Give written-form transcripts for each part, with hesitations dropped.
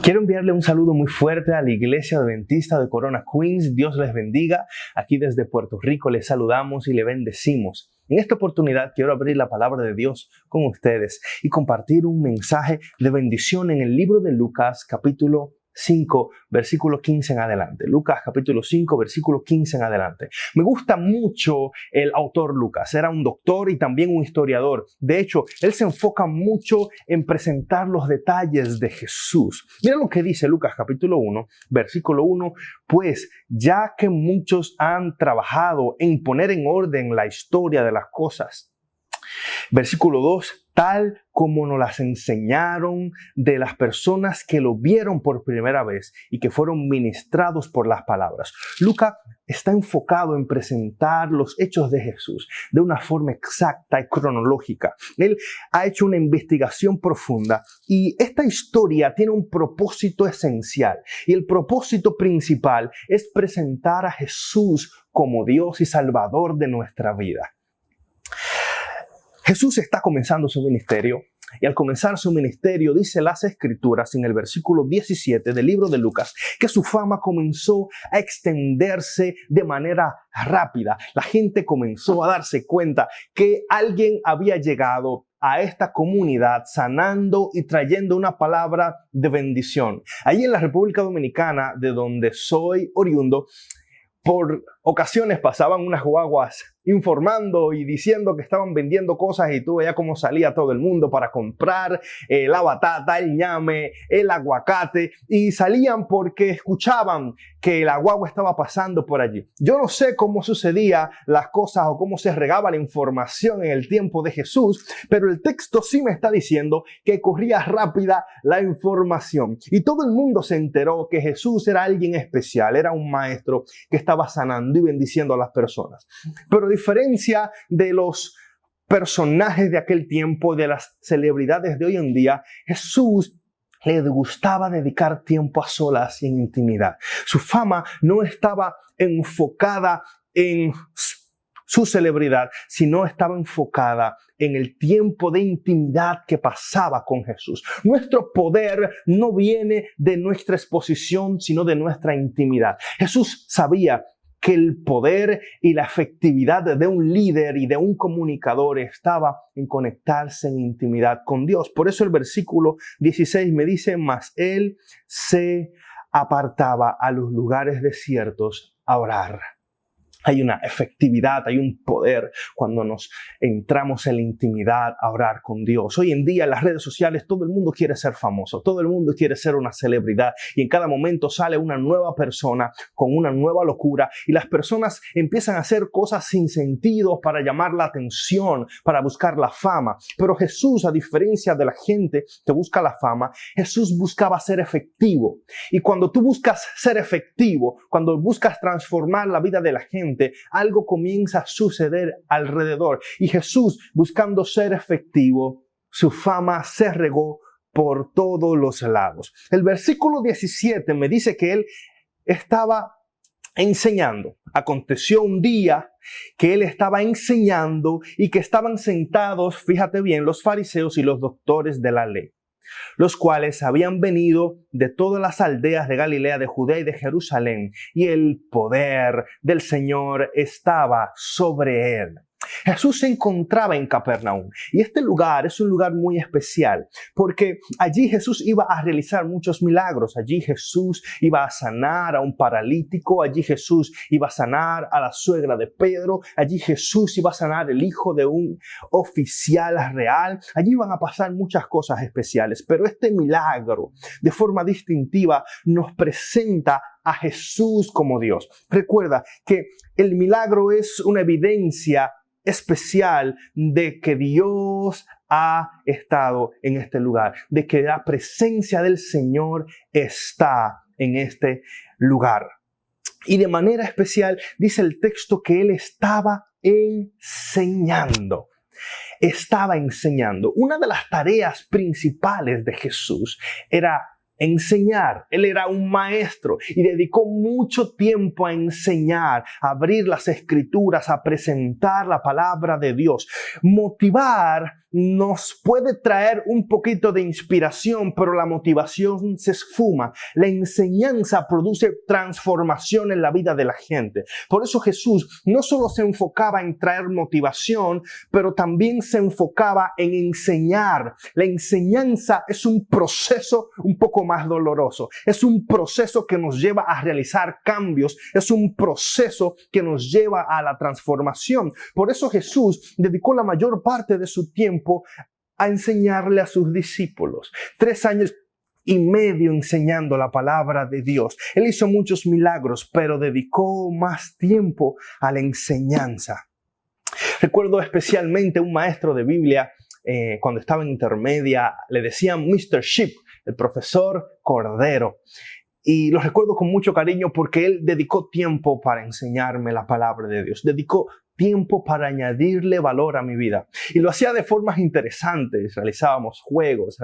Quiero enviarle un saludo muy fuerte a la Iglesia Adventista de Corona Queens. Dios les bendiga. Aquí desde Puerto Rico les saludamos y les bendecimos. En esta oportunidad quiero abrir la palabra de Dios con ustedes y compartir un mensaje de bendición en el libro de Lucas, capítulo 5, versículo 15 en adelante. Lucas capítulo 5, versículo 15 en adelante. Me gusta mucho el autor Lucas. Era un doctor y también un historiador. De hecho, él se enfoca mucho en presentar los detalles de Jesús. Mira lo que dice Lucas capítulo 1, versículo 1. Pues ya que muchos han trabajado en poner en orden la historia de las cosas. Versículo 2, tal como nos las enseñaron de las personas que lo vieron por primera vez y que fueron ministrados por las palabras. Lucas está enfocado en presentar los hechos de Jesús de una forma exacta y cronológica. Él ha hecho una investigación profunda y esta historia tiene un propósito esencial. Y el propósito principal es presentar a Jesús como Dios y Salvador de nuestra vida. Jesús está comenzando su ministerio y al comenzar su ministerio dice las Escrituras en el versículo 17 del libro de Lucas que su fama comenzó a extenderse de manera rápida. La gente comenzó a darse cuenta que alguien había llegado a esta comunidad sanando y trayendo una palabra de bendición. Allí en la República Dominicana, de donde soy oriundo, por ocasiones pasaban unas guaguas informando y diciendo que estaban vendiendo cosas y tú veías cómo salía todo el mundo para comprar la batata, el ñame, el aguacate y salían porque escuchaban que la guagua estaba pasando por allí. Yo no sé cómo sucedía las cosas o cómo se regaba la información en el tiempo de Jesús, pero el texto sí me está diciendo que corría rápida la información y todo el mundo se enteró que Jesús era alguien especial, era un maestro que estaba sanando y bendiciendo a las personas. Pero a diferencia de los personajes de aquel tiempo, de las celebridades de hoy en día, Jesús le gustaba dedicar tiempo a solas y en intimidad. Su fama no estaba enfocada en su celebridad, sino estaba enfocada en el tiempo de intimidad que pasaba con Jesús. Nuestro poder no viene de nuestra exposición, sino de nuestra intimidad. Jesús sabía que el poder y la efectividad de un líder y de un comunicador estaba en conectarse en intimidad con Dios. Por eso el versículo 16 me dice, mas él se apartaba a los lugares desiertos a orar. Hay una efectividad, hay un poder cuando nos entramos en la intimidad a orar con Dios. Hoy en día en las redes sociales todo el mundo quiere ser famoso, todo el mundo quiere ser una celebridad y en cada momento sale una nueva persona con una nueva locura y las personas empiezan a hacer cosas sin sentido para llamar la atención, para buscar la fama. Pero Jesús, a diferencia de la gente que busca la fama, Jesús buscaba ser efectivo. Y cuando tú buscas ser efectivo, cuando buscas transformar la vida de la gente, algo comienza a suceder alrededor. Y Jesús, buscando ser efectivo, su fama se regó por todos los lados. El versículo 17 me dice que él estaba enseñando. Aconteció un día que él estaba enseñando y que estaban sentados, fíjate bien, los fariseos y los doctores de la ley, los cuales habían venido de todas las aldeas de Galilea, de Judea y de Jerusalén, y el poder del Señor estaba sobre él. Jesús se encontraba en Capernaum y este lugar es un lugar muy especial porque allí Jesús iba a realizar muchos milagros. Allí Jesús iba a sanar a un paralítico, allí Jesús iba a sanar a la suegra de Pedro, allí Jesús iba a sanar el hijo de un oficial real. Allí iban a pasar muchas cosas especiales, pero este milagro de forma distintiva nos presenta a Jesús como Dios. Recuerda que el milagro es una evidencia especial de que Dios ha estado en este lugar, de que la presencia del Señor está en este lugar. Y de manera especial dice el texto que él estaba enseñando. Estaba enseñando. Una de las tareas principales de Jesús era enseñar. Él era un maestro y dedicó mucho tiempo a enseñar, a abrir las escrituras, a presentar la palabra de Dios. Motivar nos puede traer un poquito de inspiración, pero la motivación se esfuma. La enseñanza produce transformación en la vida de la gente. Por eso Jesús no solo se enfocaba en traer motivación, pero también se enfocaba en enseñar. La enseñanza es un proceso un poco más doloroso. Es un proceso que nos lleva a realizar cambios. Es un proceso que nos lleva a la transformación. Por eso Jesús dedicó la mayor parte de su tiempo a enseñarle a sus discípulos. 3 años y medio enseñando la palabra de Dios. Él hizo muchos milagros, pero dedicó más tiempo a la enseñanza. Recuerdo especialmente un maestro de Biblia, cuando estaba en intermedia, le decían Mr. Sheep, el profesor Cordero. Y lo recuerdo con mucho cariño porque él dedicó tiempo para enseñarme la palabra de Dios. Dedicó tiempo para añadirle valor a mi vida. Y lo hacía de formas interesantes. Realizábamos juegos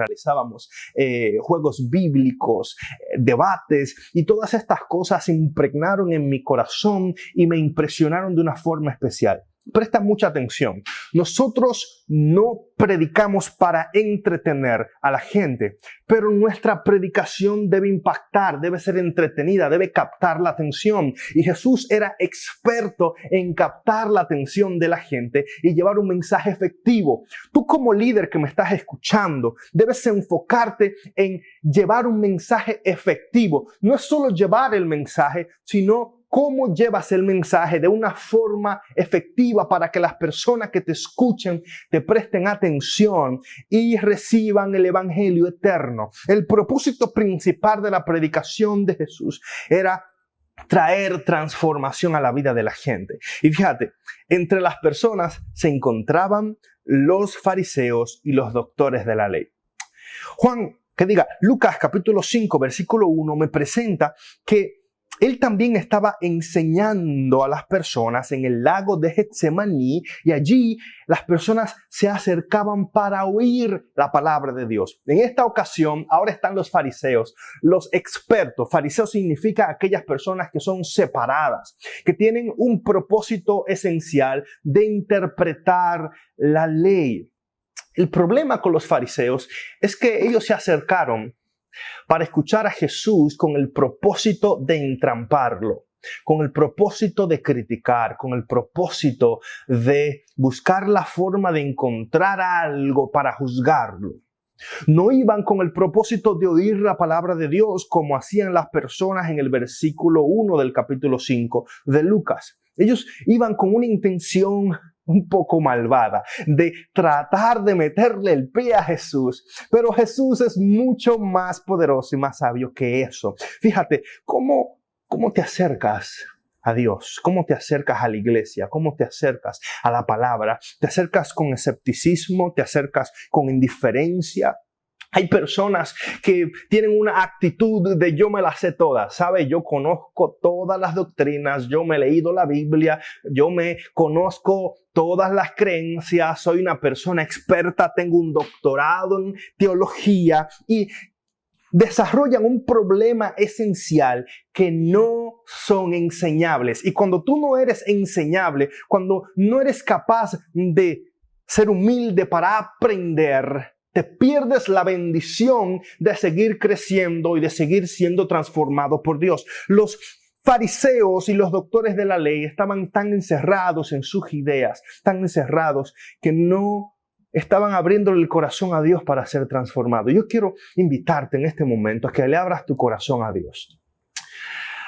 bíblicos, debates, y todas estas cosas se impregnaron en mi corazón y me impresionaron de una forma especial. Presta mucha atención. Nosotros no predicamos para entretener a la gente, pero nuestra predicación debe impactar, debe ser entretenida, debe captar la atención. Y Jesús era experto en captar la atención de la gente y llevar un mensaje efectivo. Tú como líder que me estás escuchando, debes enfocarte en llevar un mensaje efectivo. No es solo llevar el mensaje, sino cómo llevas el mensaje de una forma efectiva para que las personas que te escuchen te presten atención y reciban el evangelio eterno. El propósito principal de la predicación de Jesús era traer transformación a la vida de la gente. Y fíjate, entre las personas se encontraban los fariseos y los doctores de la ley. Lucas capítulo 5, versículo 1 me presenta que él también estaba enseñando a las personas en el lago de Getsemaní, y allí las personas se acercaban para oír la palabra de Dios. En esta ocasión, ahora están los fariseos, los expertos. Fariseos significa aquellas personas que son separadas, que tienen un propósito esencial de interpretar la ley. El problema con los fariseos es que ellos se acercaron para escuchar a Jesús con el propósito de entramparlo, con el propósito de criticar, con el propósito de buscar la forma de encontrar algo para juzgarlo. No iban con el propósito de oír la palabra de Dios como hacían las personas en el versículo 1 del capítulo 5 de Lucas. Ellos iban con una intención un poco malvada, de tratar de meterle el pie a Jesús. Pero Jesús es mucho más poderoso y más sabio que eso. Fíjate, ¿cómo te acercas a Dios? ¿Cómo te acercas a la iglesia? ¿Cómo te acercas a la palabra? ¿Te acercas con escepticismo? ¿Te acercas con indiferencia? Hay personas que tienen una actitud de yo me las sé todas, ¿sabe? Yo conozco todas las doctrinas, yo me he leído la Biblia, yo me conozco todas las creencias, soy una persona experta, tengo un doctorado en teología, y desarrollan un problema esencial que no son enseñables. Y cuando tú no eres enseñable, cuando no eres capaz de ser humilde para aprender, te pierdes la bendición de seguir creciendo y de seguir siendo transformado por Dios. Los fariseos y los doctores de la ley estaban tan encerrados en sus ideas, tan encerrados que no estaban abriéndole el corazón a Dios para ser transformado. Yo quiero invitarte en este momento a que le abras tu corazón a Dios,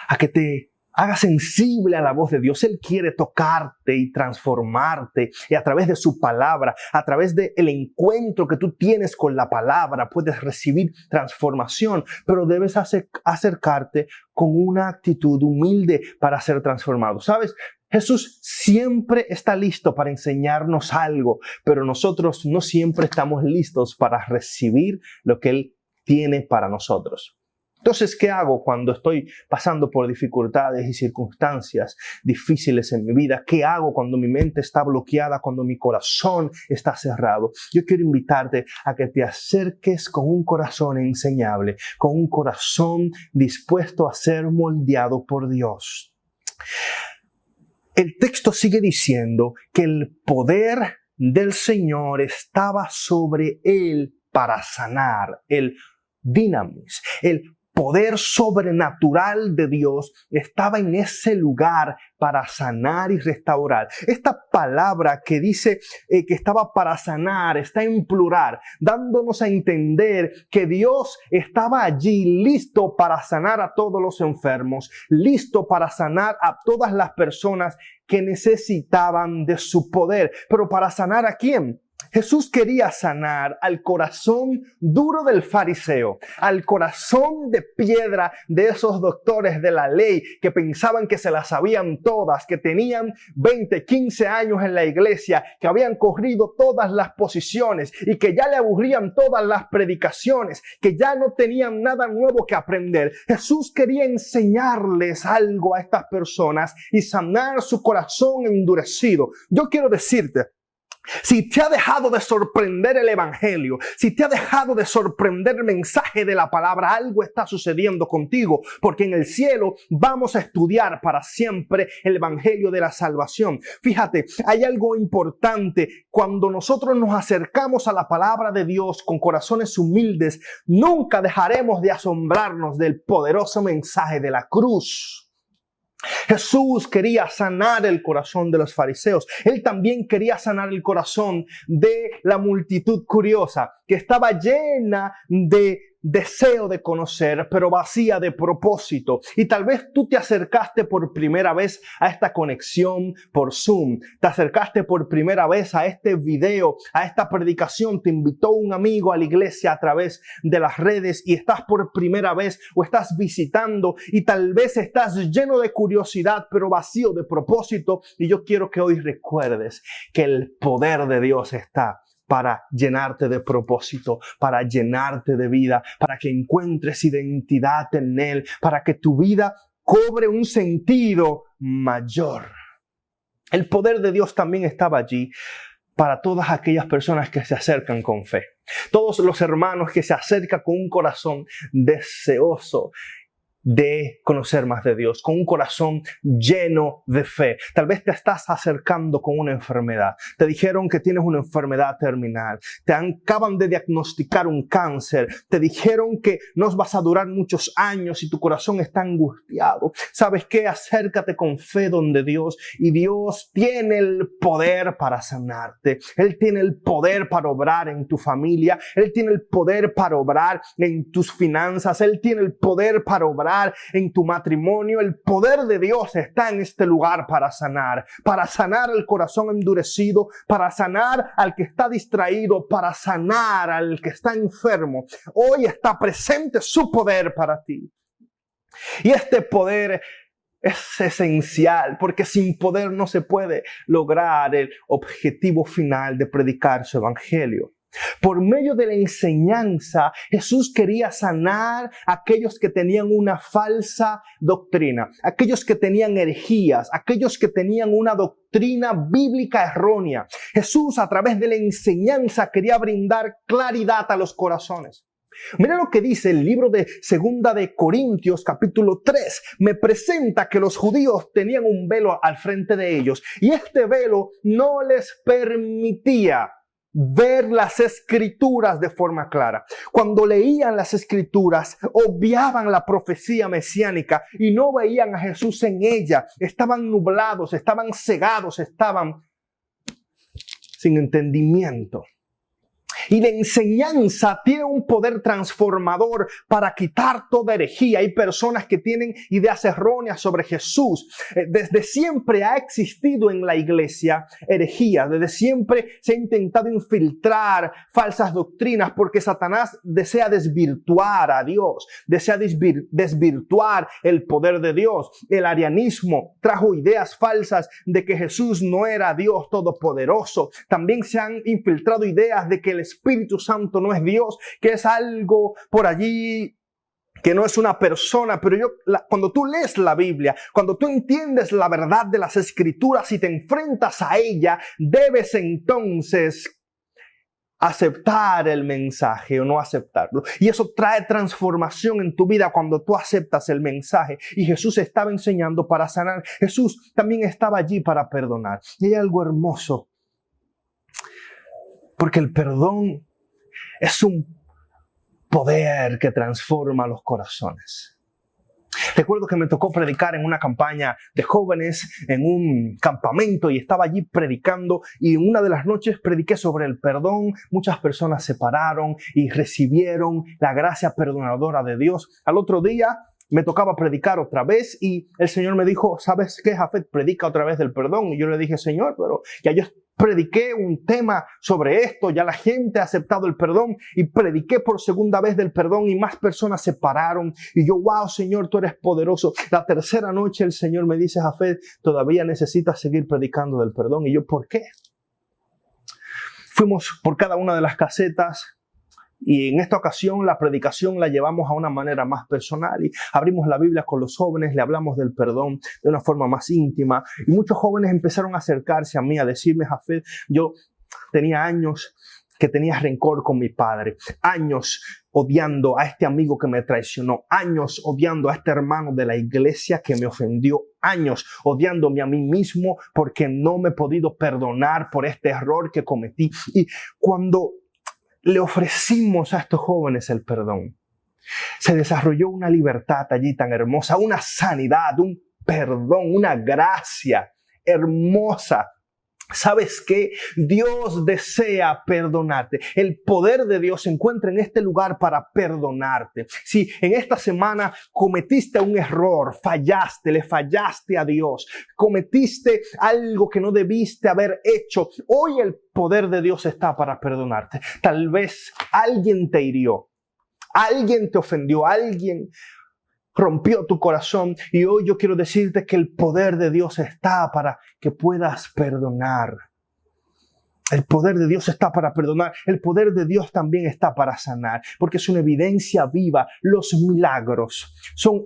a que te hagas sensible a la voz de Dios. Él quiere tocarte y transformarte, y a través de su palabra, a través del encuentro que tú tienes con la palabra, puedes recibir transformación, pero debes acercarte con una actitud humilde para ser transformado. ¿Sabes? Jesús siempre está listo para enseñarnos algo, pero nosotros no siempre estamos listos para recibir lo que Él tiene para nosotros. Entonces, ¿qué hago cuando estoy pasando por dificultades y circunstancias difíciles en mi vida? ¿Qué hago cuando mi mente está bloqueada, cuando mi corazón está cerrado? Yo quiero invitarte a que te acerques con un corazón enseñable, con un corazón dispuesto a ser moldeado por Dios. El texto sigue diciendo que el poder del Señor estaba sobre él para sanar. El dinamis, el poder sobrenatural de Dios estaba en ese lugar para sanar y restaurar. Esta palabra que dice que estaba para sanar está en plural, dándonos a entender que Dios estaba allí listo para sanar a todos los enfermos, listo para sanar a todas las personas que necesitaban de su poder. Pero ¿para sanar a quién? Jesús quería sanar al corazón duro del fariseo, al corazón de piedra de esos doctores de la ley que pensaban que se las sabían todas, que tenían 20, 15 años en la iglesia, que habían corrido todas las posiciones y que ya le aburrían todas las predicaciones, que ya no tenían nada nuevo que aprender. Jesús quería enseñarles algo a estas personas y sanar su corazón endurecido. Yo quiero decirte, si te ha dejado de sorprender el evangelio, si te ha dejado de sorprender el mensaje de la palabra, algo está sucediendo contigo, porque en el cielo vamos a estudiar para siempre el evangelio de la salvación. Fíjate, hay algo importante. Cuando nosotros nos acercamos a la palabra de Dios con corazones humildes, nunca dejaremos de asombrarnos del poderoso mensaje de la cruz. Jesús quería sanar el corazón de los fariseos. Él también quería sanar el corazón de la multitud curiosa, que estaba llena de deseo de conocer, pero vacía de propósito. Y tal vez tú te acercaste por primera vez a esta conexión por Zoom. Te acercaste por primera vez a este video, a esta predicación. Te invitó un amigo a la iglesia a través de las redes y estás por primera vez o estás visitando y tal vez estás lleno de curiosidad, pero vacío de propósito. Y yo quiero que hoy recuerdes que el poder de Dios está para llenarte de propósito, para llenarte de vida, para que encuentres identidad en Él, para que tu vida cobre un sentido mayor. El poder de Dios también estaba allí para todas aquellas personas que se acercan con fe. Todos los hermanos que se acercan con un corazón deseoso de conocer más de Dios, con un corazón lleno de fe. Tal vez te estás acercando con una enfermedad. Te dijeron que tienes una enfermedad terminal. Te acaban de diagnosticar un cáncer. Te dijeron que no vas a durar muchos años y tu corazón está angustiado. ¿Sabes qué? Acércate con fe donde Dios, y Dios tiene el poder para sanarte. Él tiene el poder para obrar en tu familia. Él tiene el poder para obrar en tus finanzas. Él tiene el poder para obrar en tu matrimonio. El poder de Dios está en este lugar para sanar el corazón endurecido, para sanar al que está distraído, para sanar al que está enfermo. Hoy está presente su poder para ti. Y este poder es esencial, porque sin poder no se puede lograr el objetivo final de predicar su evangelio. Por medio de la enseñanza, Jesús quería sanar a aquellos que tenían una falsa doctrina, aquellos que tenían herejías, aquellos que tenían una doctrina bíblica errónea. Jesús, a través de la enseñanza, quería brindar claridad a los corazones. Mira lo que dice el libro de Segunda de Corintios, capítulo 3. Me presenta que los judíos tenían un velo al frente de ellos y este velo no les permitía ver las escrituras de forma clara. Cuando leían las escrituras, obviaban la profecía mesiánica y no veían a Jesús en ella. Estaban nublados, estaban cegados, estaban sin entendimiento. Y la enseñanza tiene un poder transformador para quitar toda herejía. Hay personas que tienen ideas erróneas sobre Jesús. Desde siempre ha existido en la iglesia herejía. Desde siempre se ha intentado infiltrar falsas doctrinas porque Satanás desea desvirtuar a Dios. Desea desvirtuar el poder de Dios. El arianismo trajo ideas falsas de que Jesús no era Dios todopoderoso. También se han infiltrado ideas de que el Espíritu Santo no es Dios, que es algo por allí, que no es una persona. Pero cuando tú lees la Biblia, cuando tú entiendes la verdad de las Escrituras y te enfrentas a ella, debes entonces aceptar el mensaje o no aceptarlo. Y eso trae transformación en tu vida cuando tú aceptas el mensaje. Y Jesús estaba enseñando para sanar. Jesús también estaba allí para perdonar. Y hay algo hermoso Porque el perdón es un poder que transforma los corazones. Recuerdo que me tocó predicar en una campaña de jóvenes en un campamento y estaba allí predicando, y en una de las noches prediqué sobre el perdón. Muchas personas se pararon y recibieron la gracia perdonadora de Dios. Al otro día me tocaba predicar otra vez y el Señor me dijo, ¿sabes qué, Jafet? Predica otra vez del perdón. Y yo le dije, Señor, pero ya yo prediqué un tema sobre esto, ya la gente ha aceptado el perdón, y prediqué por segunda vez del perdón y más personas se pararon. Y yo, wow, Señor, tú eres poderoso. La tercera noche el Señor me dice, Jafet, todavía necesitas seguir predicando del perdón. Y yo, ¿por qué? Fuimos por cada una de las casetas. Y en esta ocasión la predicación la llevamos a una manera más personal y abrimos la Biblia con los jóvenes, le hablamos del perdón de una forma más íntima. Y muchos jóvenes empezaron a acercarse a mí, a decirme, Jafet, yo tenía años que tenía rencor con mi padre, años odiando a este amigo que me traicionó, años odiando a este hermano de la iglesia que me ofendió, años odiándome a mí mismo porque no me he podido perdonar por este error que cometí. Y cuando le ofrecimos a estos jóvenes el perdón, se desarrolló una libertad allí tan hermosa, una sanidad, un perdón, una gracia hermosa. ¿Sabes qué? Dios desea perdonarte. El poder de Dios se encuentra en este lugar para perdonarte. Si en esta semana cometiste un error, fallaste, le fallaste a Dios, cometiste algo que no debiste haber hecho, hoy el poder de Dios está para perdonarte. Tal vez alguien te hirió, alguien te ofendió, alguien rompió tu corazón, y hoy yo quiero decirte que el poder de Dios está para que puedas perdonar. El poder de Dios está para perdonar. El poder de Dios también está para sanar, porque es una evidencia viva. Los milagros son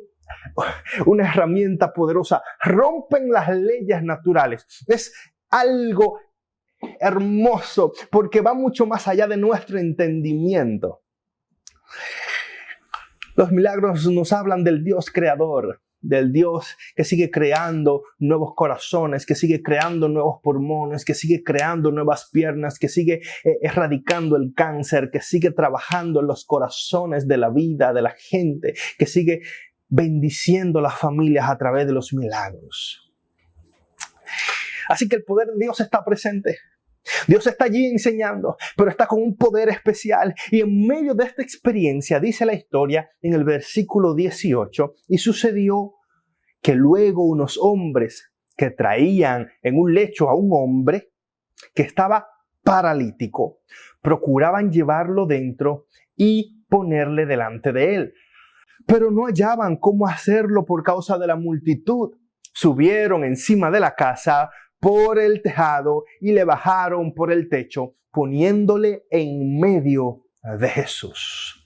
una herramienta poderosa. Rompen las leyes naturales. Es algo hermoso porque va mucho más allá de nuestro entendimiento. Los milagros nos hablan del Dios creador, del Dios que sigue creando nuevos corazones, que sigue creando nuevos pulmones, que sigue creando nuevas piernas, que sigue erradicando el cáncer, que sigue trabajando en los corazones de la vida, de la gente, que sigue bendiciendo las familias a través de los milagros. Así que el poder de Dios está presente. Dios está allí enseñando, pero está con un poder especial. Y en medio de esta experiencia, dice la historia en el versículo 18, y sucedió que luego unos hombres que traían en un lecho a un hombre que estaba paralítico, procuraban llevarlo dentro y ponerle delante de él. Pero no hallaban cómo hacerlo por causa de la multitud. Subieron encima de la casa por el tejado y le bajaron por el techo, poniéndole en medio de Jesús.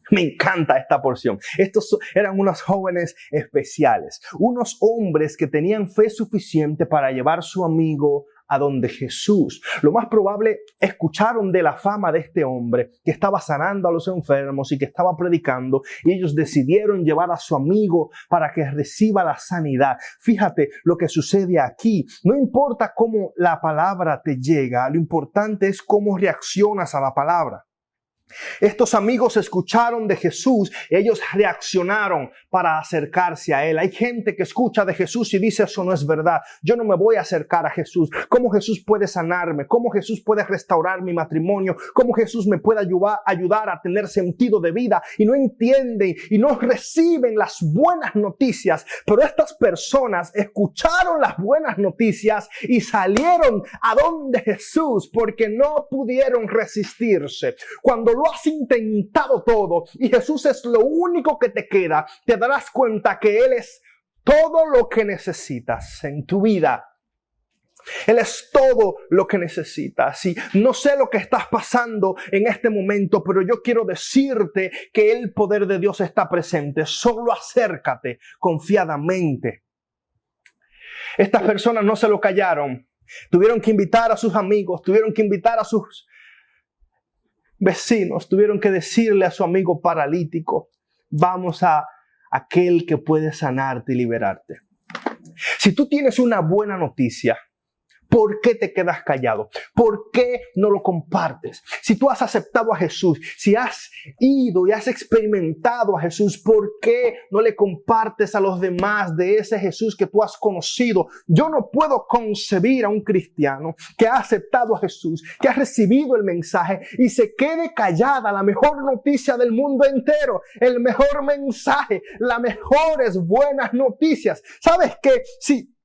Me encanta esta porción. Estos eran unos jóvenes especiales, unos hombres que tenían fe suficiente para llevar a su amigo a donde Jesús. Lo más probable, escucharon de la fama de este hombre que estaba sanando a los enfermos y que estaba predicando, y ellos decidieron llevar a su amigo para que reciba la sanidad. Fíjate lo que sucede aquí. No importa cómo la palabra te llega, lo importante es cómo reaccionas a la palabra. Estos amigos escucharon de Jesús, ellos reaccionaron para acercarse a Él. Hay gente que escucha de Jesús y dice, eso no es verdad, yo no me voy a acercar a Jesús. ¿Cómo Jesús puede sanarme? ¿Cómo Jesús puede restaurar mi matrimonio? ¿Cómo Jesús me puede ayudar a tener sentido de vida? Y no entienden y no reciben las buenas noticias. Pero estas personas escucharon las buenas noticias y salieron a donde Jesús porque no pudieron resistirse. Cuando lo has intentado todo y Jesús es lo único que te queda, te darás cuenta que Él es todo lo que necesitas en tu vida. Él es todo lo que necesitas. Y no sé lo que estás pasando en este momento, pero yo quiero decirte que el poder de Dios está presente. Solo acércate confiadamente. Estas personas no se lo callaron. Tuvieron que invitar a sus amigos, tuvieron que invitar a sus vecinos, tuvieron que decirle a su amigo paralítico, vamos a aquel que puede sanarte y liberarte. Si tú tienes una buena noticia, ¿Por qué te quedas callado? ¿Por qué no lo compartes? Si tú has aceptado a Jesús, si has ido y has experimentado a Jesús, ¿por qué no le compartes a los demás de ese Jesús que tú has conocido? Yo no puedo concebir a un cristiano que ha aceptado a Jesús, que ha recibido el mensaje y se quede callada la mejor noticia del mundo entero, el mejor mensaje, las mejores buenas noticias. ¿Sabes qué? Si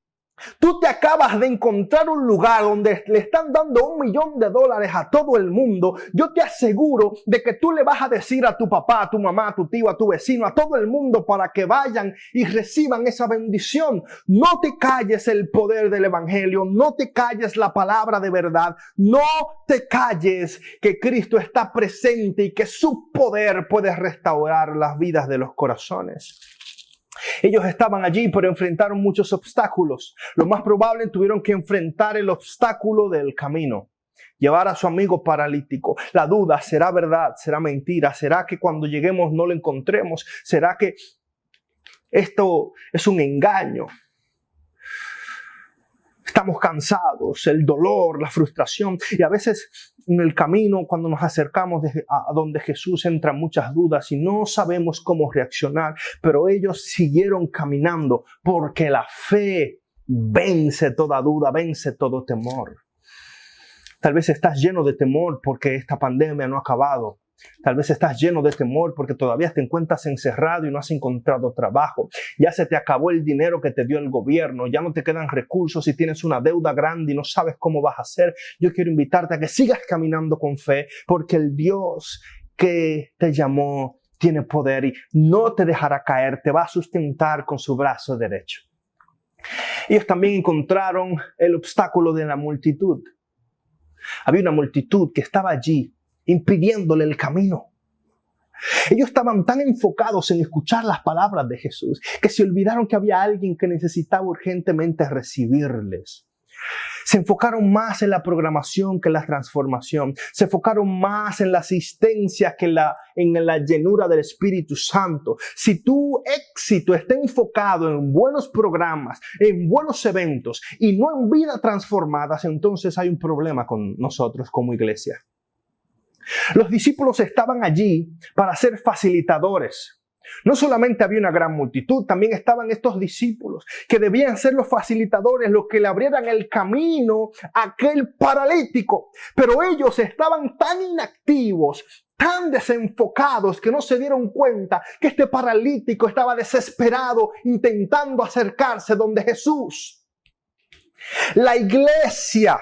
tú te acabas de encontrar un lugar donde le están dando $1 millón a todo el mundo, yo te aseguro de que tú le vas a decir a tu papá, a tu mamá, a tu tío, a tu vecino, a todo el mundo para que vayan y reciban esa bendición. No te calles el poder del evangelio, no te calles la palabra de verdad, no te calles que Cristo está presente y que su poder puede restaurar las vidas de los corazones. Ellos estaban allí, pero enfrentaron muchos obstáculos. Lo más probable, tuvieron que enfrentar el obstáculo del camino. Llevar a su amigo paralítico. La duda, ¿será verdad? ¿Será mentira? ¿Será que cuando lleguemos no lo encontremos? ¿Será que esto es un engaño? Estamos cansados, el dolor, la frustración, y a veces en el camino, cuando nos acercamos a donde Jesús, entran muchas dudas y no sabemos cómo reaccionar, pero ellos siguieron caminando porque la fe vence toda duda, vence todo temor. Tal vez estás lleno de temor porque esta pandemia no ha acabado. Tal vez estás lleno de temor porque todavía te encuentras encerrado y no has encontrado trabajo. Ya se te acabó el dinero que te dio el gobierno. Ya no te quedan recursos y tienes una deuda grande y no sabes cómo vas a hacer. Yo quiero invitarte a que sigas caminando con fe porque el Dios que te llamó tiene poder y no te dejará caer. Te va a sustentar con su brazo derecho. Ellos también encontraron el obstáculo de la multitud. Había una multitud que estaba allí impidiéndole el camino. Ellos estaban tan enfocados en escuchar las palabras de Jesús que se olvidaron que había alguien que necesitaba urgentemente recibirles. Se enfocaron más en la programación que en la transformación. Se enfocaron más en la asistencia que en la llenura del Espíritu Santo. Si tu éxito está enfocado en buenos programas, en buenos eventos y no en vidas transformadas, entonces hay un problema con nosotros como iglesia. Los discípulos estaban allí para ser facilitadores. No solamente había una gran multitud, también estaban estos discípulos que debían ser los facilitadores, los que le abrieran el camino a aquel paralítico. Pero ellos estaban tan inactivos, tan desenfocados, que no se dieron cuenta que este paralítico estaba desesperado intentando acercarse donde Jesús. La iglesia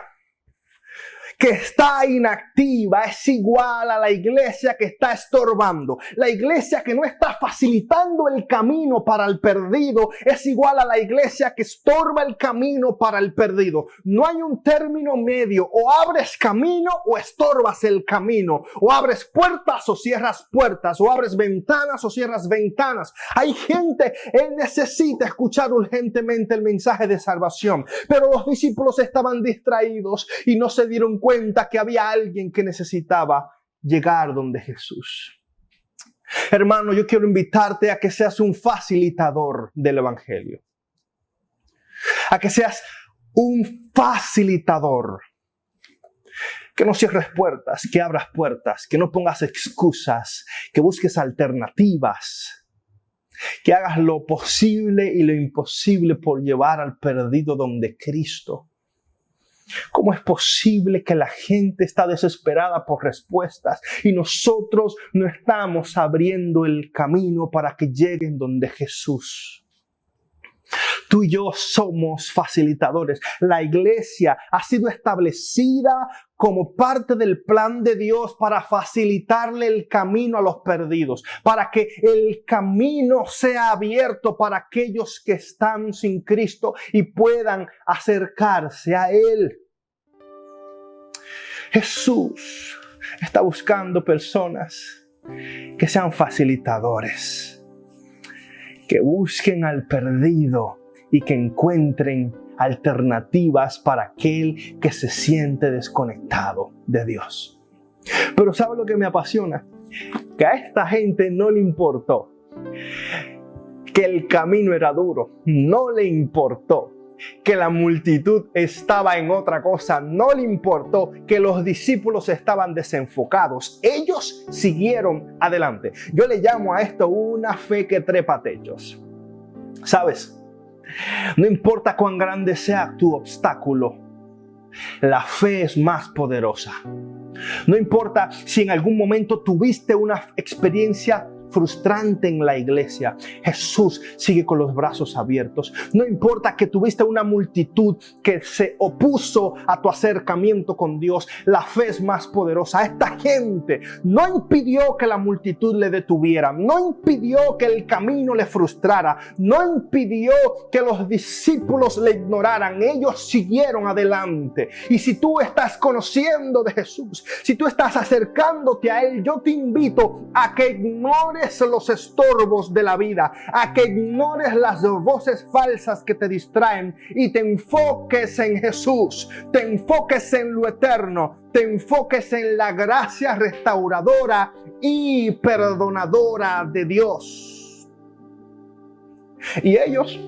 que está inactiva es igual a la iglesia que está estorbando. La iglesia que no está facilitando el camino para el perdido es igual a la iglesia que estorba el camino para el perdido. No hay un término medio. O abres camino o estorbas el camino. O abres puertas o cierras puertas. O abres ventanas o cierras ventanas. Hay gente que necesita escuchar urgentemente el mensaje de salvación. Pero los discípulos estaban distraídos y no se dieron cuenta que había alguien que necesitaba llegar donde Jesús. Hermano, yo quiero invitarte a que seas un facilitador del evangelio. A que seas un facilitador. Que no cierres puertas, que abras puertas, que no pongas excusas, que busques alternativas. Que hagas lo posible y lo imposible por llevar al perdido donde Cristo. ¿Cómo es posible que la gente está desesperada por respuestas y nosotros no estamos abriendo el camino para que lleguen donde Jesús? Tú y yo somos facilitadores. La iglesia ha sido establecida como parte del plan de Dios para facilitarle el camino a los perdidos, para que el camino sea abierto para aquellos que están sin Cristo y puedan acercarse a Él. Jesús está buscando personas que sean facilitadores, que busquen al perdido y que encuentren alternativas para aquel que se siente desconectado de Dios. Pero ¿sabe lo que me apasiona? Que a esta gente no le importó que el camino era duro, no le importó que la multitud estaba en otra cosa, no le importó que los discípulos estaban desenfocados. Ellos siguieron adelante. Yo le llamo a esto una fe que trepa techos. ¿Sabes? No importa cuán grande sea tu obstáculo, la fe es más poderosa. No importa si en algún momento tuviste una experiencia frustrante en la iglesia, Jesús sigue con los brazos abiertos. No importa que tuviste una multitud que se opuso a tu acercamiento con Dios, la fe es más poderosa. Esta gente no impidió que la multitud le detuviera, no impidió que el camino le frustrara, no impidió que los discípulos le ignoraran. Ellos siguieron adelante. Y si tú estás conociendo de Jesús, si tú estás acercándote a Él, yo te invito a que ignores los estorbos de la vida, a que ignores las voces falsas que te distraen y te enfoques en Jesús, te enfoques en lo eterno, te enfoques en la gracia restauradora y perdonadora de Dios. Y ellos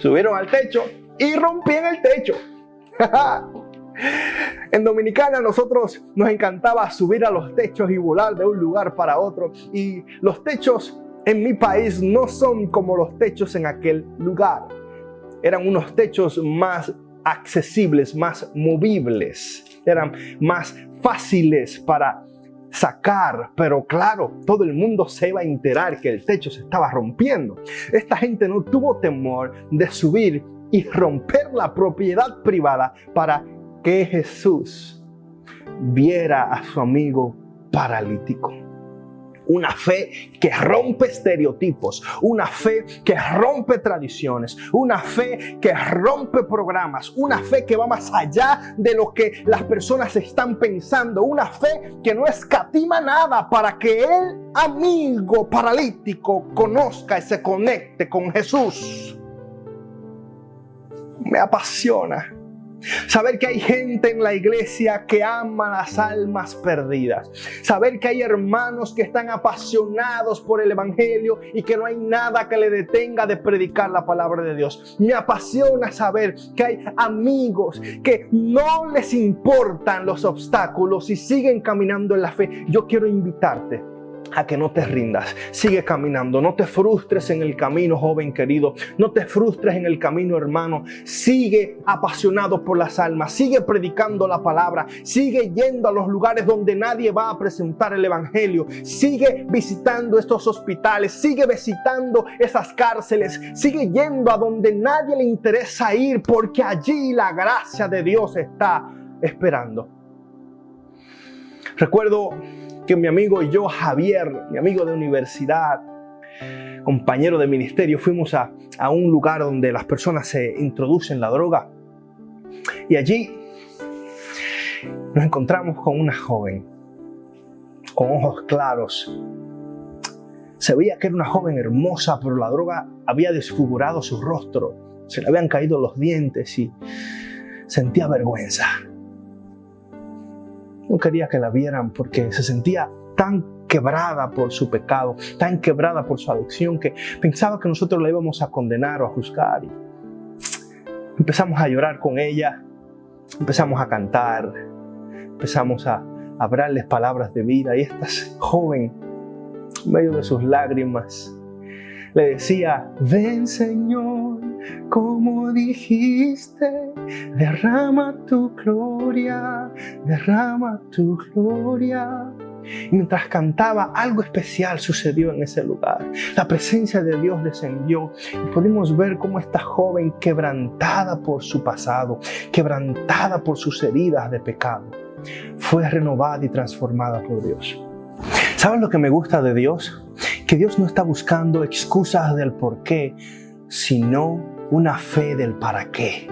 subieron al techo y rompían el techo. En Dominicana nosotros nos encantaba subir a los techos y volar de un lugar para otro, y los techos en mi país no son como los techos en aquel lugar. Eran unos techos más accesibles, más movibles, eran más fáciles para sacar, pero claro, todo el mundo se iba a enterar que el techo se estaba rompiendo. Esta gente no tuvo temor de subir y romper la propiedad privada para que Jesús viera a su amigo paralítico. Una fe que rompe estereotipos, una fe que rompe tradiciones, una fe que rompe programas, una fe que va más allá de lo que las personas están pensando, una fe que no escatima nada para que el amigo paralítico conozca y se conecte con Jesús. Me apasiona saber que hay gente en la iglesia que ama las almas perdidas. Saber que hay hermanos que están apasionados por el evangelio y que no hay nada que le detenga de predicar la palabra de Dios. Me apasiona saber que hay amigos que no les importan los obstáculos y siguen caminando en la fe. Yo quiero invitarte a que no te rindas, sigue caminando, no te frustres en el camino, joven querido, no te frustres en el camino, hermano, sigue apasionado por las almas, sigue predicando la palabra, sigue yendo a los lugares donde nadie va a presentar el evangelio, sigue visitando estos hospitales, sigue visitando esas cárceles, sigue yendo a donde nadie le interesa ir, porque allí la gracia de Dios está esperando. Recuerdo que mi amigo y yo, Javier, mi amigo de universidad, compañero de ministerio, fuimos a un lugar donde las personas se introducen la droga. Y allí nos encontramos con una joven, con ojos claros. Se veía que era una joven hermosa, pero la droga había desfigurado su rostro. Se le habían caído los dientes y sentía vergüenza. No quería que la vieran porque se sentía tan quebrada por su pecado, tan quebrada por su adicción, que pensaba que nosotros la íbamos a condenar o a juzgar. Y empezamos a llorar con ella, empezamos a cantar, empezamos a hablarles palabras de vida. Y esta joven, en medio de sus lágrimas, le decía: ven, Señor, como dijiste, derrama tu gloria, derrama tu gloria. Y mientras cantaba, algo especial sucedió en ese lugar. La presencia de Dios descendió y pudimos ver cómo esta joven, quebrantada por su pasado, quebrantada por sus heridas de pecado, fue renovada y transformada por Dios. ¿Sabes lo que me gusta de Dios? Que Dios no está buscando excusas del por qué, sino una fe del para qué.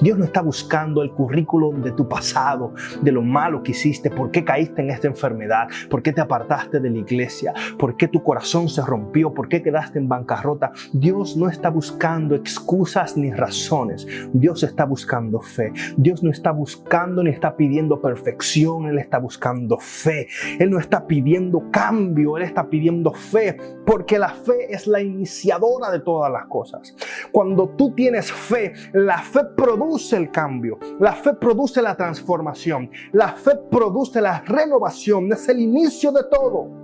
Dios no está buscando el currículum de tu pasado, de lo malo que hiciste, por qué caíste en esta enfermedad, por qué te apartaste de la iglesia, por qué tu corazón se rompió, por qué quedaste en bancarrota. Dios no está buscando excusas ni razones. Dios está buscando fe. Dios no está buscando ni está pidiendo perfección. Él está buscando fe. Él no está pidiendo cambio. Él está pidiendo fe, porque la fe es la iniciadora de todas las cosas. Cuando tú tienes fe, la fe produce el cambio, la fe produce la transformación, la fe produce la renovación, es el inicio de todo.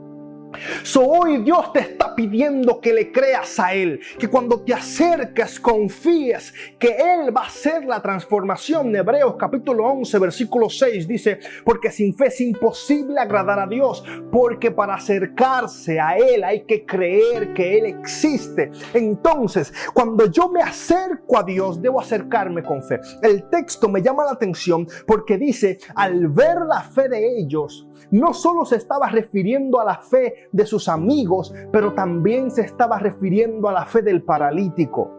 Hoy Dios te está pidiendo que le creas a Él, que cuando te acerques confíes que Él va a hacer la transformación. Hebreos capítulo 11 versículo 6 dice: porque sin fe es imposible agradar a Dios, porque para acercarse a Él hay que creer que Él existe. Entonces, cuando yo me acerco a Dios, debo acercarme con fe. El texto me llama la atención porque dice: al ver la fe de ellos, no solo se estaba refiriendo a la fe de sus amigos, pero también se estaba refiriendo a la fe del paralítico.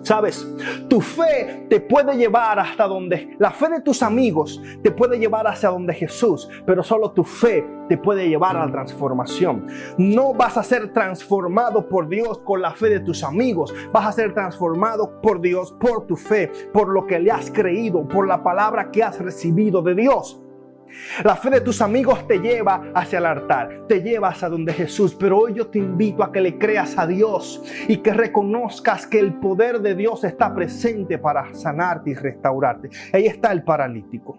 ¿Sabes? Tu fe te puede llevar hasta donde... La fe de tus amigos te puede llevar hacia donde Jesús, pero solo tu fe te puede llevar a la transformación. No vas a ser transformado por Dios con la fe de tus amigos. Vas a ser transformado por Dios, por tu fe, por lo que le has creído, por la palabra que has recibido de Dios. La fe de tus amigos te lleva hacia el altar, te lleva hacia donde Jesús, pero hoy yo te invito a que le creas a Dios y que reconozcas que el poder de Dios está presente para sanarte y restaurarte. Ahí está el paralítico.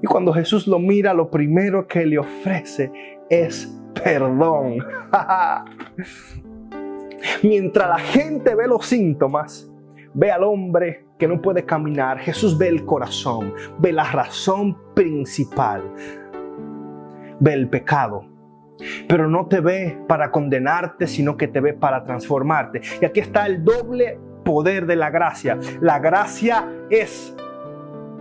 Y cuando Jesús lo mira, lo primero que le ofrece es perdón. Mientras la gente ve los síntomas, ve al hombre que no puede caminar, Jesús ve el corazón, ve la razón principal, ve el pecado. Pero no te ve para condenarte, sino que te ve para transformarte. Y aquí está el doble poder de la gracia. La gracia es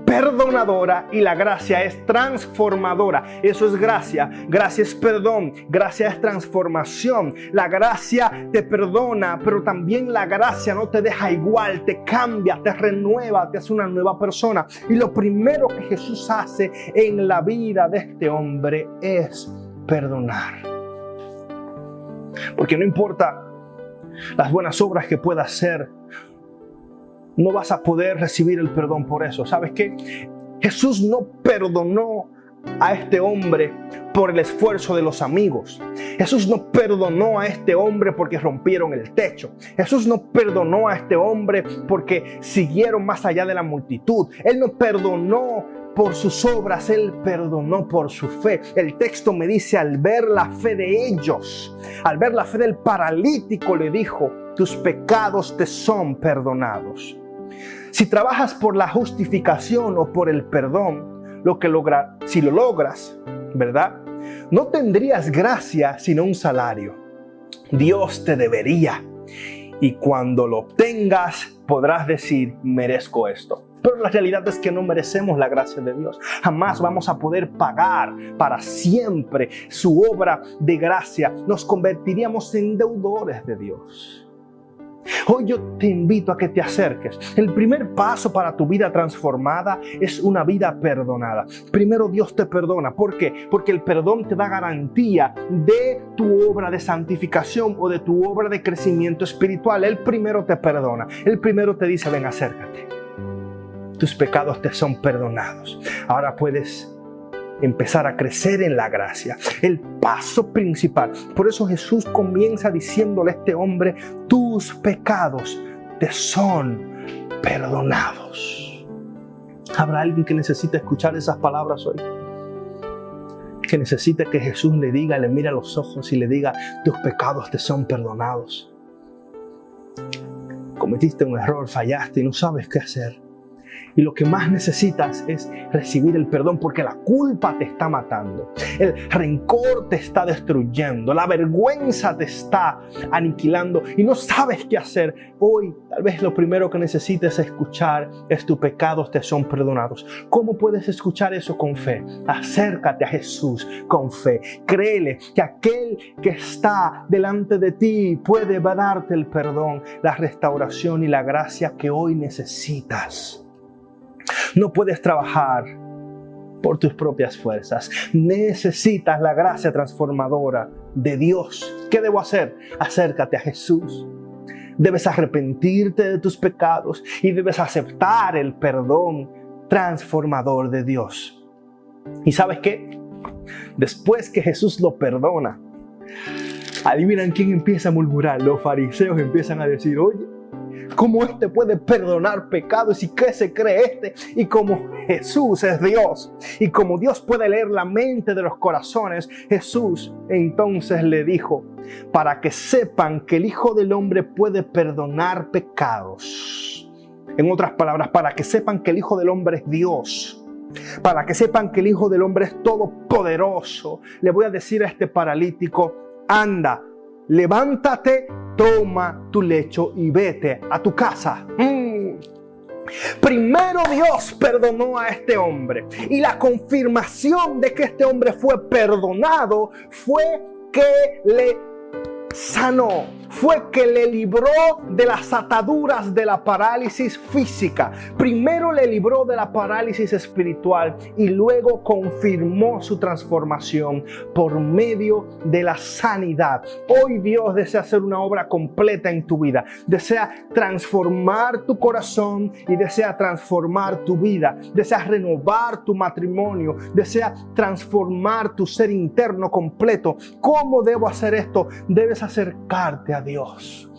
perdonadora y la gracia es transformadora. Eso es gracia. Gracia es perdón. Gracia es transformación. La gracia te perdona, pero también la gracia no te deja igual, te cambia, te renueva, te hace una nueva persona. Y lo primero que Jesús hace en la vida de este hombre es perdonar. Porque no importa las buenas obras que puedas hacer, no vas a poder recibir el perdón por eso. ¿Sabes qué? Jesús no perdonó a este hombre por el esfuerzo de los amigos. Jesús no perdonó a este hombre porque rompieron el techo. Jesús no perdonó a este hombre porque siguieron más allá de la multitud. Él no perdonó por sus obras, Él perdonó por su fe. El texto me dice: al ver la fe de ellos, al ver la fe del paralítico, le dijo: tus pecados te son perdonados. Si trabajas por la justificación o por el perdón, si lo logras, ¿verdad? No tendrías gracia sino un salario. Dios te debería. Y cuando lo obtengas, podrás decir: merezco esto. Pero la realidad es que no merecemos la gracia de Dios. Jamás vamos a poder pagar para siempre su obra de gracia. Nos convertiríamos en deudores de Dios. Hoy yo te invito a que te acerques. El primer paso para tu vida transformada es una vida perdonada. Primero Dios te perdona. ¿Por qué? Porque el perdón te da garantía de tu obra de santificación o de tu obra de crecimiento espiritual. Él primero te perdona. Él primero te dice: ven, acércate. Tus pecados te son perdonados. Ahora puedes empezar a crecer en la gracia. El paso principal. Por eso Jesús comienza diciéndole a este hombre: tus pecados te son perdonados. ¿Habrá alguien que necesita escuchar esas palabras hoy? Que necesita que Jesús le diga, le mire a los ojos y le diga: tus pecados te son perdonados. Cometiste un error, fallaste y no sabes qué hacer. Y lo que más necesitas es recibir el perdón, porque la culpa te está matando. El rencor te está destruyendo. La vergüenza te está aniquilando y no sabes qué hacer. Hoy tal vez lo primero que necesites escuchar es: tus pecados te son perdonados. ¿Cómo puedes escuchar eso? Con fe. Acércate a Jesús con fe. Créele que aquel que está delante de ti puede darte el perdón, la restauración y la gracia que hoy necesitas. No puedes trabajar por tus propias fuerzas. Necesitas la gracia transformadora de Dios. ¿Qué debo hacer? Acércate a Jesús. Debes arrepentirte de tus pecados y debes aceptar el perdón transformador de Dios. ¿Y sabes qué? Después que Jesús lo perdona, Adivinan quién empieza a murmurar. Los fariseos empiezan a decir, oye, ¿cómo este puede perdonar pecados? ¿Y qué se cree este? Y como Jesús es Dios, y como Dios puede leer la mente de los corazones, Jesús entonces le dijo, para que sepan que el Hijo del Hombre puede perdonar pecados. En otras palabras, para que sepan que el Hijo del Hombre es Dios. Para que sepan que el Hijo del Hombre es todopoderoso. Le voy a decir a este paralítico, anda, levántate, toma tu lecho y vete a tu casa. Primero Dios perdonó a este hombre. Y la confirmación de que este hombre fue perdonado fue que le sanó. Fue que le libró de las ataduras de la parálisis física. Primero le libró de la parálisis espiritual y luego confirmó su transformación por medio de la sanidad. Hoy Dios desea hacer una obra completa en tu vida. Desea transformar tu corazón y desea transformar tu vida. Desea renovar tu matrimonio. Desea transformar tu ser interno completo. ¿Cómo debo hacer esto? Debes acercarte a Dios.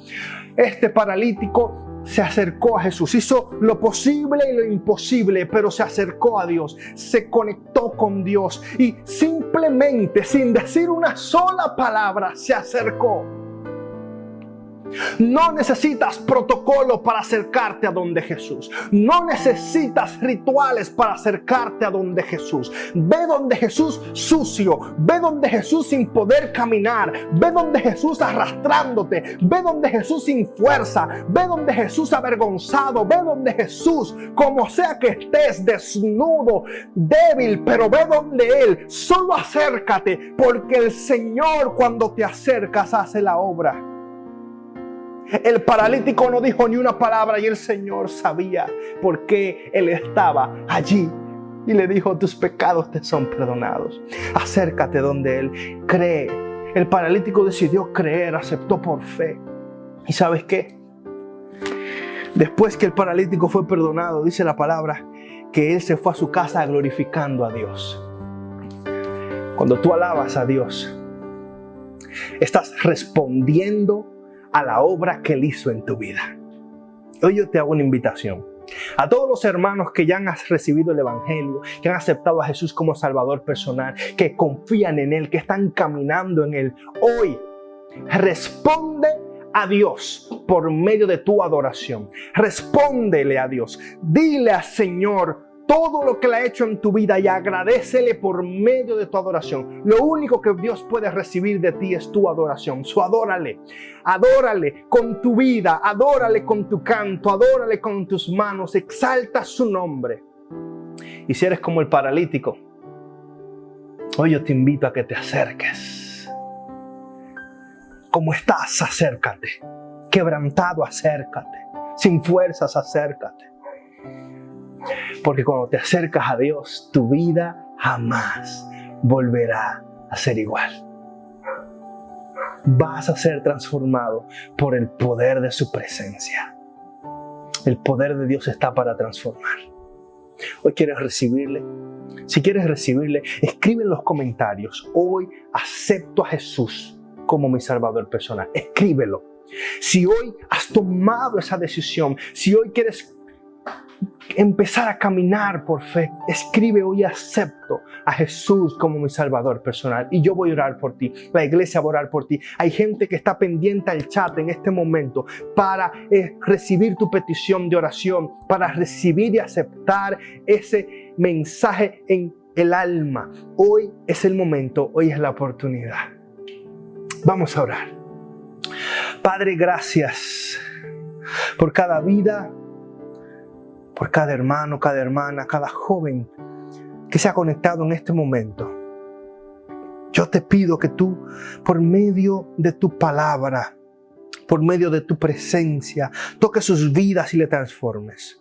Este paralítico se acercó a Jesús, hizo lo posible y lo imposible, pero se acercó a Dios, se conectó con Dios y simplemente, sin decir una sola palabra, se acercó. No necesitas protocolo para acercarte a donde Jesús. No necesitas rituales para acercarte a donde Jesús. Ve donde Jesús sucio. Ve donde Jesús sin poder caminar. Ve donde Jesús arrastrándote. Ve donde Jesús sin fuerza. Ve donde Jesús avergonzado. Ve donde Jesús, como sea que estés, desnudo, débil, pero ve donde Él. Solo acércate, porque el Señor, cuando te acercas, hace la obra. El paralítico no dijo ni una palabra y el Señor sabía por qué él estaba allí. Y le dijo, tus pecados te son perdonados. Acércate donde Él. Cree. El paralítico decidió creer, aceptó por fe. ¿Y sabes qué? Después que el paralítico fue perdonado, dice la palabra, que él se fue a su casa glorificando a Dios. Cuando tú alabas a Dios, estás respondiendo a la obra que Él hizo en tu vida. Hoy yo te hago una invitación a todos los hermanos que ya han recibido el Evangelio, que han aceptado a Jesús como Salvador personal, que confían en Él, que están caminando en Él. Hoy responde a Dios por medio de tu adoración. Respóndele a Dios. Dile al Señor todo lo que le ha hecho en tu vida y agradécele por medio de tu adoración. Lo único que Dios puede recibir de ti es tu adoración. Adórale. Adórale con tu vida, adórale con tu canto, adórale con tus manos, exalta su nombre. Y si eres como el paralítico, hoy yo te invito a que te acerques. Como estás, acércate. Quebrantado, acércate. Sin fuerzas, acércate. Porque cuando te acercas a Dios, tu vida jamás volverá a ser igual. Vas a ser transformado por el poder de su presencia. El poder de Dios está para transformar. Hoy quieres recibirle. Si quieres recibirle, escribe en los comentarios: hoy acepto a Jesús como mi Salvador personal. Escríbelo. Si hoy has tomado esa decisión, si hoy quieres empezar a caminar por fe, escribe: hoy acepto a Jesús como mi Salvador personal y yo voy a orar por ti, la iglesia va a orar por ti. Hay gente que está pendiente al chat en este momento para recibir tu petición de oración, para recibir y aceptar ese mensaje en el alma. Hoy es el momento, hoy es la oportunidad. Vamos a orar. Padre, gracias por cada vida, por cada hermano, cada hermana, cada joven que se ha conectado en este momento. Yo te pido que tú, por medio de tu palabra, por medio de tu presencia, toques sus vidas y le transformes.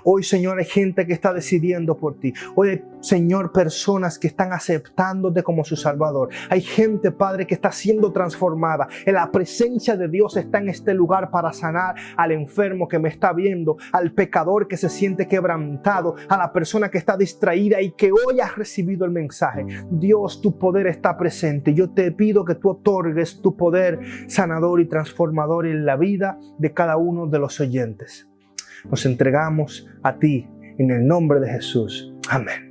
Hoy, Señor, hay gente que está decidiendo por ti. Hoy, Señor, personas que están aceptándote como su Salvador. Hay gente, Padre, que está siendo transformada. En la presencia de Dios está en este lugar para sanar al enfermo que me está viendo, al pecador que se siente quebrantado, a la persona que está distraída y que hoy ha recibido el mensaje. Dios, tu poder está presente. Yo te pido que tú otorgues tu poder sanador y transformador en la vida de cada uno de los oyentes. Nos entregamos a ti en el nombre de Jesús. Amén.